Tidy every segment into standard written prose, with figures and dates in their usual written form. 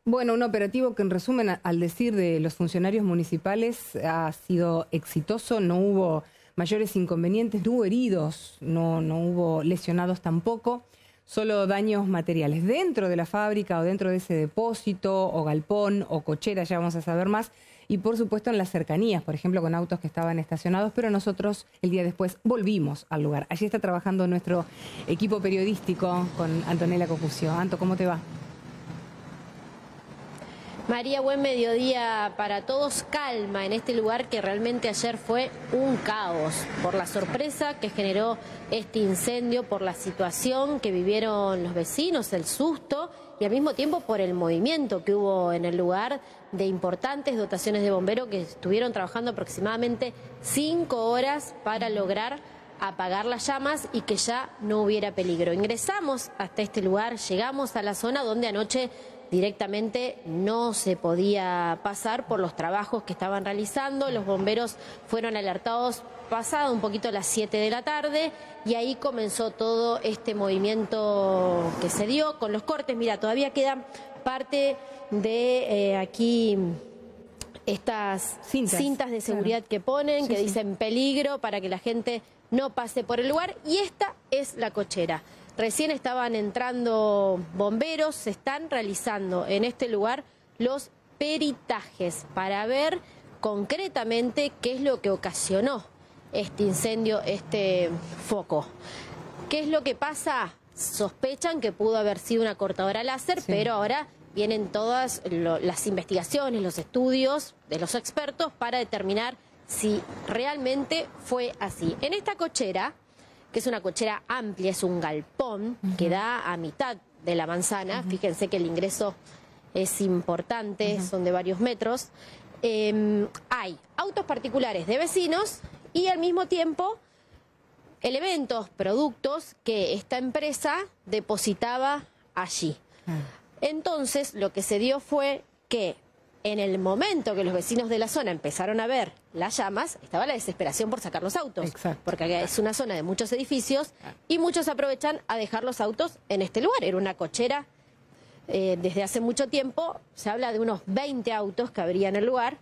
Bueno, un operativo que en resumen, al decir de los funcionarios municipales, ha sido exitoso, no hubo mayores inconvenientes, no hubo heridos, no hubo lesionados tampoco, solo daños materiales dentro de la fábrica o dentro de ese depósito o galpón o cochera, ya vamos a saber más, y por supuesto en las cercanías, por ejemplo con autos que estaban estacionados, pero nosotros el día después volvimos al lugar. Allí está trabajando nuestro equipo periodístico con Antonella Cocucio. Anto, ¿cómo te va? María, buen mediodía para todos. Calma en este lugar que realmente ayer fue un caos por la sorpresa que generó este incendio, por la situación que vivieron los vecinos, el susto y al mismo tiempo por el movimiento que hubo en el lugar de importantes dotaciones de bomberos que estuvieron trabajando aproximadamente 5 horas para lograr apagar las llamas y que ya no hubiera peligro. Ingresamos hasta este lugar, llegamos a la zona donde anoche directamente no se podía pasar por los trabajos que estaban realizando. Los bomberos fueron alertados pasado un poquito las 7 de la tarde y ahí comenzó todo este movimiento que se dio con los cortes. Mira, todavía queda parte de aquí estas cintas de seguridad que ponen, que dicen peligro para que la gente no pase por el lugar, y esta es la cochera. Recién estaban entrando bomberos, se están realizando en este lugar los peritajes para ver concretamente qué es lo que ocasionó este incendio, este foco. ¿Qué es lo que pasa? Sospechan que pudo haber sido una cortadora láser, pero ahora vienen todas las investigaciones, los estudios de los expertos para determinar si realmente fue así. En esta cochera, que es una cochera amplia, es un galpón que da a mitad de la manzana, fíjense que el ingreso es importante, son de varios metros, hay autos particulares de vecinos y al mismo tiempo elementos, productos que esta empresa depositaba allí. Entonces lo que se dio fue que en el momento que los vecinos de la zona empezaron a ver las llamas, estaba la desesperación por sacar los autos. Exacto. Porque es una zona de muchos edificios y muchos aprovechan a dejar los autos en este lugar. Era una cochera desde hace mucho tiempo, se habla de unos 20 autos que habría en el lugar,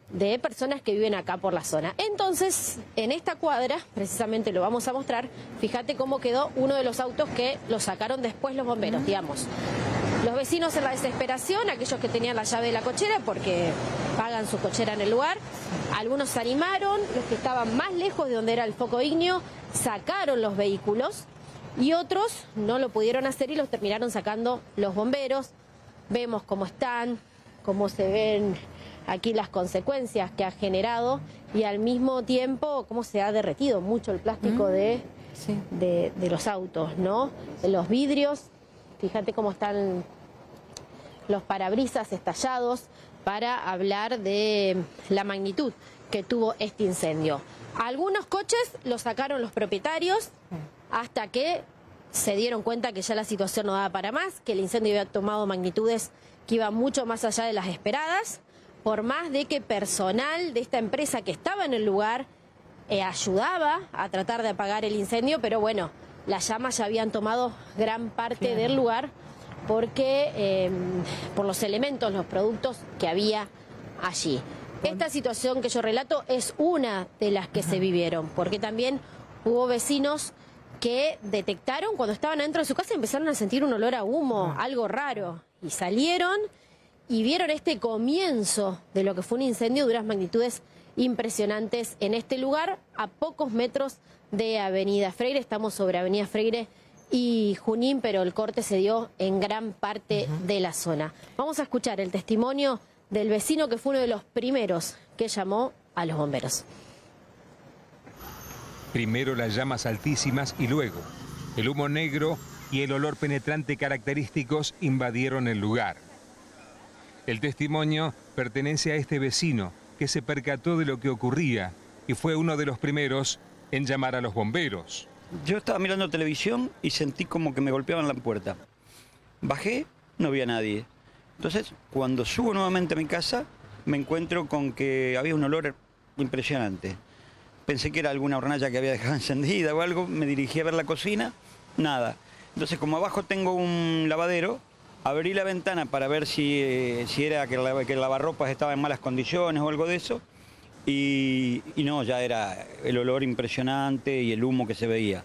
de personas que viven acá por la zona. Entonces, en esta cuadra, precisamente lo vamos a mostrar, fíjate cómo quedó uno de los autos que lo sacaron después los bomberos, digamos. Los vecinos en la desesperación, aquellos que tenían la llave de la cochera porque pagan su cochera en el lugar, algunos se animaron, los que estaban más lejos de donde era el foco ígneo sacaron los vehículos y otros no lo pudieron hacer y los terminaron sacando los bomberos. Vemos cómo están, cómo se ven aquí las consecuencias que ha generado y al mismo tiempo cómo se ha derretido mucho el plástico de los autos, ¿no? Los vidrios. Fíjate cómo están los parabrisas estallados para hablar de la magnitud que tuvo este incendio. Algunos coches los sacaron los propietarios hasta que se dieron cuenta que ya la situación no daba para más, que el incendio había tomado magnitudes que iban mucho más allá de las esperadas, por más de que personal de esta empresa que estaba en el lugar ayudaba a tratar de apagar el incendio, pero bueno, las llamas ya habían tomado gran parte del lugar porque por los elementos, los productos que había allí. Esta situación que yo relato es una de las que se vivieron, porque también hubo vecinos que detectaron cuando estaban adentro de su casa y empezaron a sentir un olor a humo, algo raro, y salieron y vieron este comienzo de lo que fue un incendio de unas magnitudes impresionantes en este lugar, a pocos metros de Avenida Freire. Estamos sobre Avenida Freire y Junín, pero el corte se dio en gran parte de la zona. Vamos a escuchar el testimonio del vecino que fue uno de los primeros que llamó a los bomberos. Primero las llamas altísimas y luego el humo negro y el olor penetrante característicos invadieron el lugar. El testimonio pertenece a este vecino que se percató de lo que ocurría y fue uno de los primeros en llamar a los bomberos. Yo estaba mirando televisión y sentí como que me golpeaban la puerta. Bajé, no vi a nadie. Entonces, cuando subo nuevamente a mi casa, me encuentro con que había un olor impresionante. Pensé que era alguna hornalla que había dejado encendida o algo, me dirigí a ver la cocina, nada. Entonces, como abajo tengo un lavadero, Abrí la ventana para ver si era que el lavarropas estaba en malas condiciones o algo de eso. Y no, ya era el olor impresionante y el humo que se veía.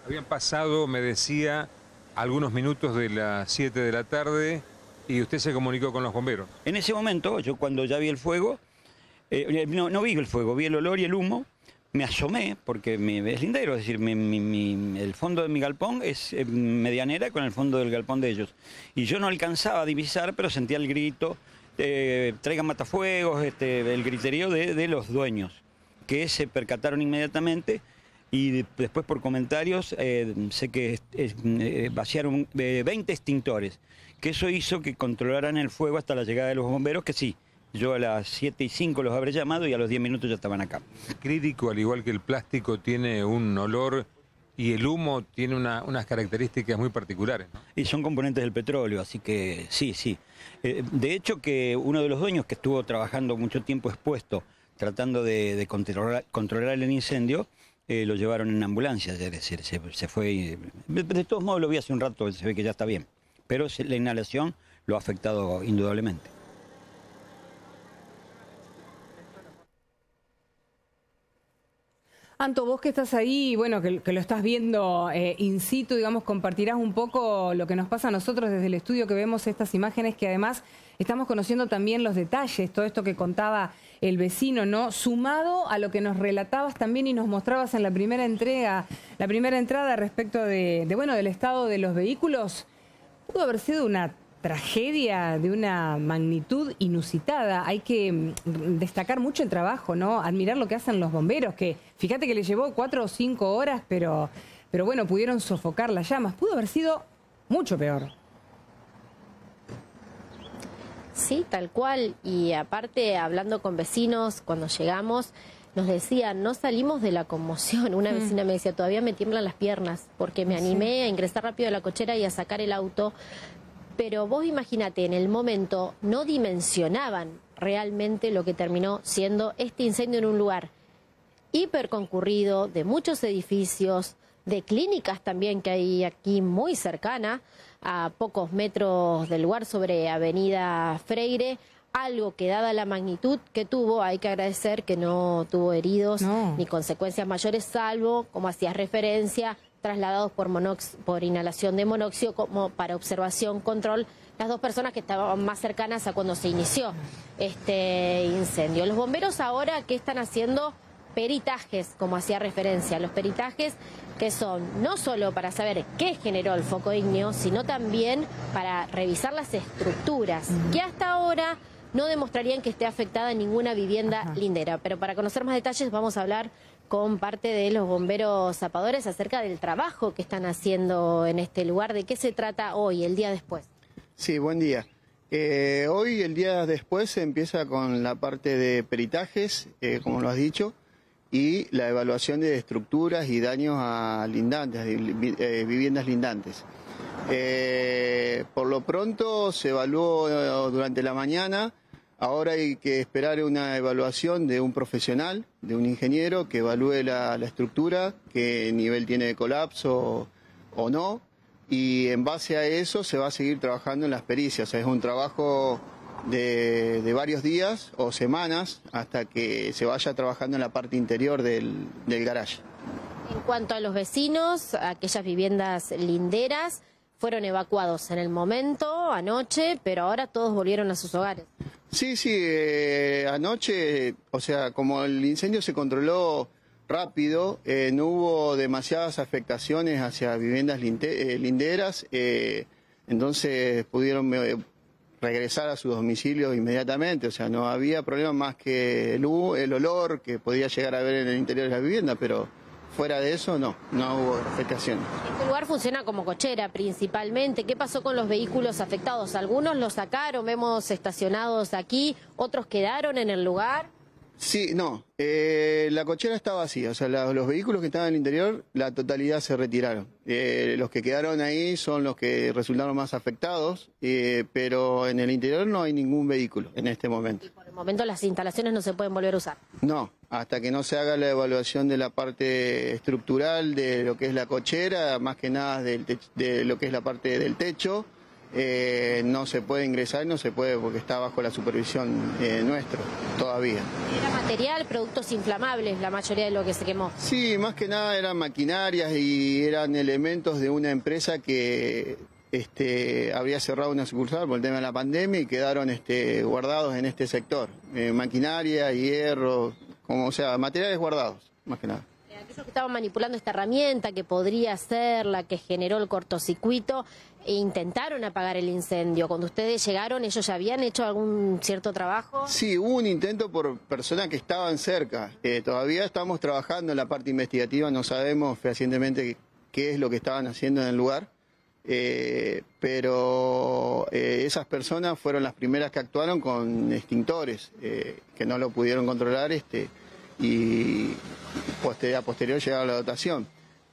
Habían pasado, me decía, algunos minutos de las 7 de la tarde y usted se comunicó con los bomberos. En ese momento, yo cuando ya vi el fuego, no vi el fuego, vi el olor y el humo. Me asomé, porque es lindero, es decir, el fondo de mi galpón es medianera con el fondo del galpón de ellos. Y yo no alcanzaba a divisar, pero sentía el grito, traigan matafuegos, el griterío de los dueños, que se percataron inmediatamente y después por comentarios sé que vaciaron 20 extintores, que eso hizo que controlaran el fuego hasta la llegada de los bomberos, que sí. Yo a las 7:05 los habré llamado y a los 10 minutos ya estaban acá. Crítico, al igual que el plástico, tiene un olor y el humo tiene unas características muy particulares, ¿no? Y son componentes del petróleo, así que sí, sí. De hecho que uno de los dueños que estuvo trabajando mucho tiempo expuesto, tratando de controlar el incendio, lo llevaron en ambulancia, es decir, se fue. De todos modos lo vi hace un rato, se ve que ya está bien. Pero la inhalación lo ha afectado indudablemente. Anto, vos que estás ahí, bueno, que lo estás viendo in situ, digamos, compartirás un poco lo que nos pasa a nosotros desde el estudio que vemos estas imágenes, que además estamos conociendo también los detalles, todo esto que contaba el vecino, ¿no? Sumado a lo que nos relatabas también y nos mostrabas en la primera entrada respecto bueno, del estado de los vehículos. Pudo haber sido una tragedia de una magnitud inusitada. Hay que destacar mucho el trabajo, ¿no? Admirar lo que hacen los bomberos, que fíjate que les llevó 4 o 5 horas, pero bueno, pudieron sofocar las llamas. Pudo haber sido mucho peor. Sí, tal cual. Y aparte, hablando con vecinos, cuando llegamos, nos decían, no salimos de la conmoción. Una vecina me decía, todavía me tiemblan las piernas, porque me animé a ingresar rápido a la cochera y a sacar el auto. Pero vos imagínate, en el momento no dimensionaban realmente lo que terminó siendo este incendio en un lugar hiper concurrido, de muchos edificios, de clínicas también que hay aquí muy cercana, a pocos metros del lugar, sobre Avenida Freire. Algo que, dada la magnitud que tuvo, hay que agradecer que no tuvo heridos ni consecuencias mayores, salvo, como hacías referencia, trasladados por inhalación de monóxido como para observación, control, las 2 personas que estaban más cercanas a cuando se inició este incendio. Los bomberos ahora, ¿qué están haciendo? Peritajes, como hacía referencia, los peritajes que son no solo para saber qué generó el foco ígneo, sino también para revisar las estructuras, que hasta ahora no demostrarían que esté afectada ninguna vivienda lindera. Pero para conocer más detalles vamos a hablar con parte de los bomberos zapadores acerca del trabajo que están haciendo en este lugar. ¿De qué se trata hoy, el día después? Sí, buen día. Hoy, el día después, se empieza con la parte de peritajes, como lo has dicho, y la evaluación de estructuras y daños a lindantes, viviendas lindantes. Por lo pronto se evaluó durante la mañana. Ahora hay que esperar una evaluación de un profesional, de un ingeniero, que evalúe la estructura, qué nivel tiene de colapso o no, y en base a eso se va a seguir trabajando en las pericias. O sea, es un trabajo de varios días o semanas hasta que se vaya trabajando en la parte interior del garage. En cuanto a los vecinos, aquellas viviendas linderas fueron evacuados en el momento, anoche, pero ahora todos volvieron a sus hogares. Sí, anoche, o sea, como el incendio se controló rápido, no hubo demasiadas afectaciones hacia viviendas linderas, entonces pudieron regresar a sus domicilios inmediatamente, o sea, no había problema más que el olor que podía llegar a ver en el interior de la vivienda, pero fuera de eso no hubo afectaciones. Este lugar funciona como cochera principalmente. ¿Qué pasó con los vehículos afectados? Algunos los sacaron, vemos estacionados aquí, otros quedaron en el lugar. Sí, no, la cochera está vacía, o sea, los vehículos que estaban en el interior, la totalidad se retiraron. Los que quedaron ahí son los que resultaron más afectados, pero en el interior no hay ningún vehículo en este momento. Y por el momento las instalaciones no se pueden volver a usar. No, hasta que no se haga la evaluación de la parte estructural de lo que es la cochera, más que nada de lo que es la parte del techo, no se puede ingresar, no se puede porque está bajo la supervisión nuestra todavía. ¿Era material, productos inflamables la mayoría de lo que se quemó? Sí, más que nada eran maquinarias y eran elementos de una empresa que había cerrado una sucursal por el tema de la pandemia y quedaron guardados en este sector. Maquinaria, hierro, o sea, materiales guardados, más que nada. Aquellos que estaban manipulando esta herramienta que podría ser la que generó el cortocircuito, intentaron apagar el incendio. Cuando ustedes llegaron, ¿ellos ya habían hecho algún cierto trabajo? Sí, hubo un intento por personas que estaban cerca. Todavía estamos trabajando en la parte investigativa, no sabemos fehacientemente qué es lo que estaban haciendo en el lugar. Pero esas personas fueron las primeras que actuaron con extintores, que no lo pudieron controlar y a posterior llegaron a la dotación.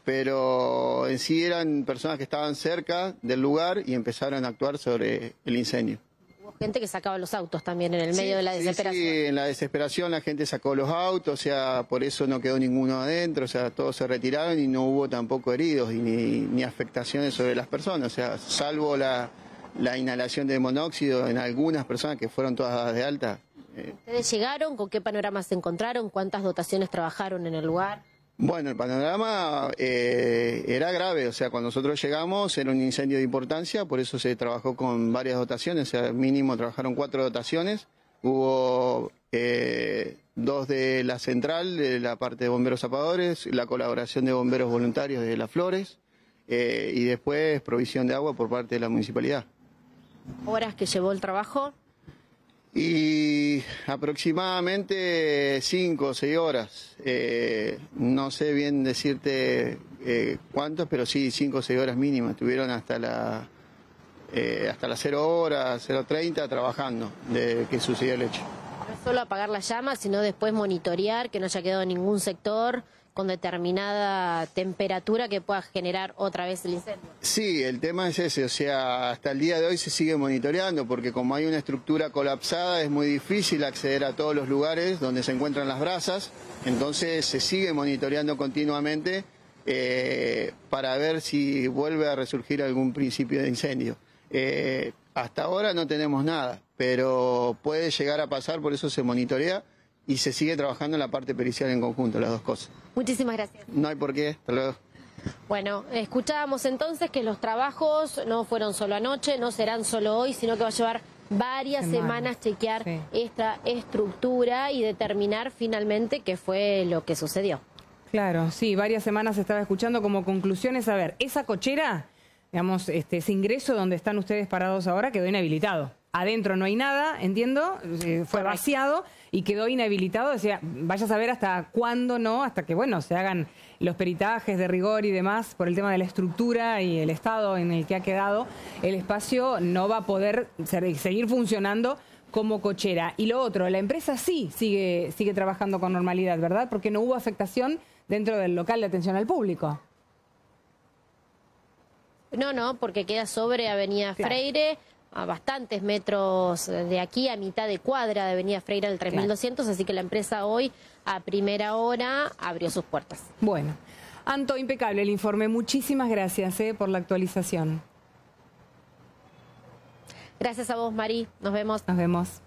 Pero en sí eran personas que estaban cerca del lugar y empezaron a actuar sobre el incendio. Hubo gente que sacaba los autos también en el medio de la desesperación. Sí, en la desesperación la gente sacó los autos, o sea, por eso no quedó ninguno adentro, o sea, todos se retiraron y no hubo tampoco heridos ni afectaciones sobre las personas, o sea, salvo la inhalación de monóxido en algunas personas que fueron todas dadas de alta. ¿Ustedes llegaron? ¿Con qué panorama se encontraron? ¿Cuántas dotaciones trabajaron en el lugar? Bueno, el panorama era grave, o sea, cuando nosotros llegamos era un incendio de importancia, por eso se trabajó con varias dotaciones, o sea, mínimo trabajaron 4 dotaciones, hubo 2 de la central, de la parte de bomberos apagadores, la colaboración de bomberos voluntarios de Las Flores y después provisión de agua por parte de la municipalidad. ¿Horas que llevó el trabajo? Y aproximadamente 5 o 6 horas. No sé bien decirte cuántos, pero sí 5 o 6 horas mínimas. Estuvieron hasta las 0 horas, 0:30 trabajando de que sucedió el hecho. No es solo apagar la llama, sino después monitorear que no haya quedado ningún sector con determinada temperatura que pueda generar otra vez el incendio. Sí, el tema es ese, o sea, hasta el día de hoy se sigue monitoreando porque como hay una estructura colapsada es muy difícil acceder a todos los lugares donde se encuentran las brasas, entonces se sigue monitoreando continuamente para ver si vuelve a resurgir algún principio de incendio. Hasta ahora no tenemos nada, pero puede llegar a pasar, por eso se monitorea y se sigue trabajando en la parte pericial en conjunto, las dos cosas. Muchísimas gracias. No hay por qué, hasta luego. Bueno, escuchábamos entonces que los trabajos no fueron solo anoche, no serán solo hoy, sino que va a llevar varias semanas chequear esta estructura y determinar finalmente qué fue lo que sucedió. Claro, sí, varias semanas estaba escuchando como conclusiones. A ver, esa cochera, digamos, ese ingreso donde están ustedes parados ahora quedó inhabilitado. Adentro no hay nada, entiendo, fue vaciado y quedó inhabilitado. O sea, vaya a saber hasta cuándo no, hasta que, bueno, se hagan los peritajes de rigor y demás por el tema de la estructura y el estado en el que ha quedado. El espacio no va a poder seguir funcionando como cochera. Y lo otro, la empresa sí sigue trabajando con normalidad, ¿verdad? Porque no hubo afectación dentro del local de atención al público. No, porque queda sobre Avenida Freire, a bastantes metros de aquí, a mitad de cuadra de Avenida Freire del 3200, así que la empresa hoy a primera hora abrió sus puertas. Bueno, Anto, impecable el informe. Muchísimas gracias por la actualización. Gracias a vos, Mari. Nos vemos. Nos vemos.